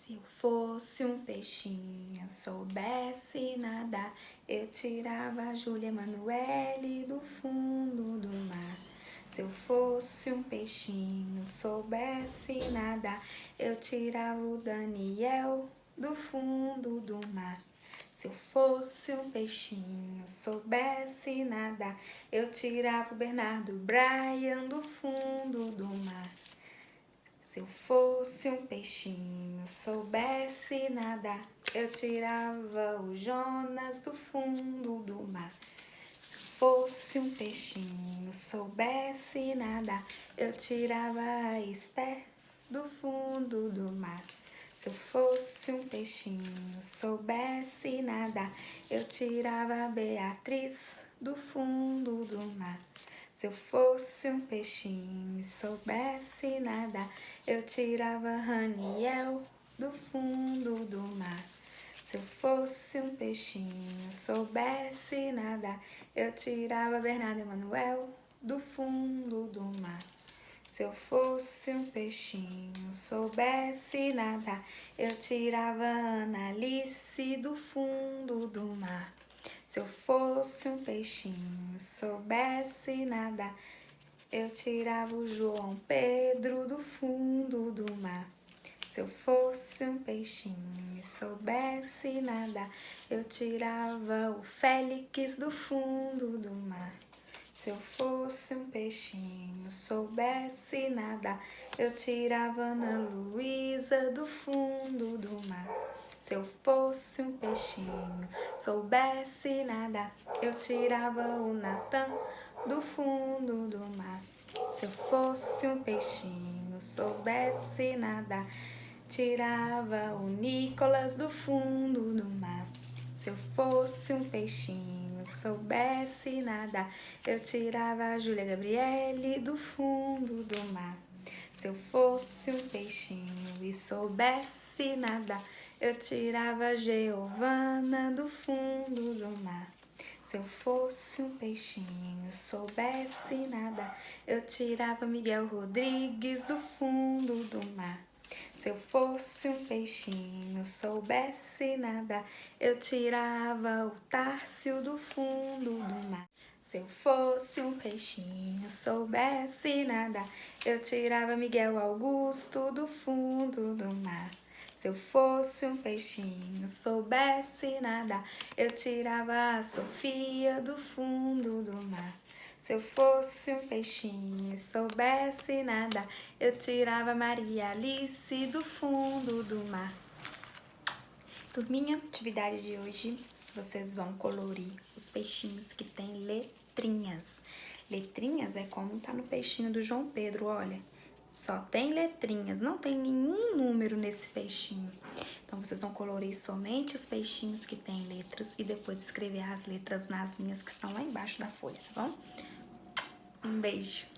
Se eu fosse um peixinho, soubesse nadar, eu tirava a Júlia Emanuele do fundo do mar. Se eu fosse um peixinho, soubesse nadar, eu tirava o Daniel do fundo do mar. Se eu fosse um peixinho, soubesse nadar, eu tirava o Bernardo Bryan do fundo do mar. Se eu fosse um peixinho, soubesse nadar, eu tirava o Jonas do fundo do mar. Se eu fosse um peixinho, soubesse nadar, eu tirava a Esther do fundo do mar. Se eu fosse um peixinho, soubesse nadar, eu tirava a Beatriz do fundo do mar. Se eu fosse um peixinho e soubesse nadar, eu tirava Raniel do fundo do mar. Se eu fosse um peixinho, soubesse nadar, eu tirava Bernardo Emanuel do fundo do mar. Se eu fosse um peixinho, soubesse nadar, eu tirava Ana Alice do fundo do mar. Se eu fosse um peixinho, soubesse nadar, eu tirava o João Pedro do fundo do mar. Se eu fosse um peixinho e soubesse nadar, eu tirava o Félix do fundo do mar. Se eu fosse um peixinho, soubesse nadar, eu tirava Ana Luísa do fundo do mar. Se eu fosse um peixinho, soubesse nadar, eu tirava o Natan do fundo do mar. Se eu fosse um peixinho, soubesse nadar, tirava o Nicolas do fundo do mar. Se eu fosse um peixinho, soubesse nadar, eu tirava a Júlia Gabriele do fundo do mar. Se eu fosse um peixinho e soubesse nadar, eu tirava a Giovana do fundo do mar. Se eu fosse um peixinho, soubesse nadar, eu tirava Miguel Rodrigues do fundo do mar. Se eu fosse um peixinho, soubesse nadar, eu tirava o Tárcio do fundo do mar. Se eu fosse um peixinho, soubesse nadar, eu tirava Miguel Augusto do fundo do mar. Se eu fosse um peixinho, soubesse nadar, eu tirava a Sofia do fundo do mar. Se eu fosse um peixinho e soubesse nadar, eu tirava Maria Alice do fundo do mar. Turminha, atividade de hoje, vocês vão colorir os peixinhos que tem letrinhas. Letrinhas é como tá no peixinho do João Pedro, olha. Só tem letrinhas, não tem nenhum número nesse peixinho. Então, vocês vão colorir somente os peixinhos que tem letras e depois escrever as letras nas linhas que estão lá embaixo da folha, tá bom? Um beijo!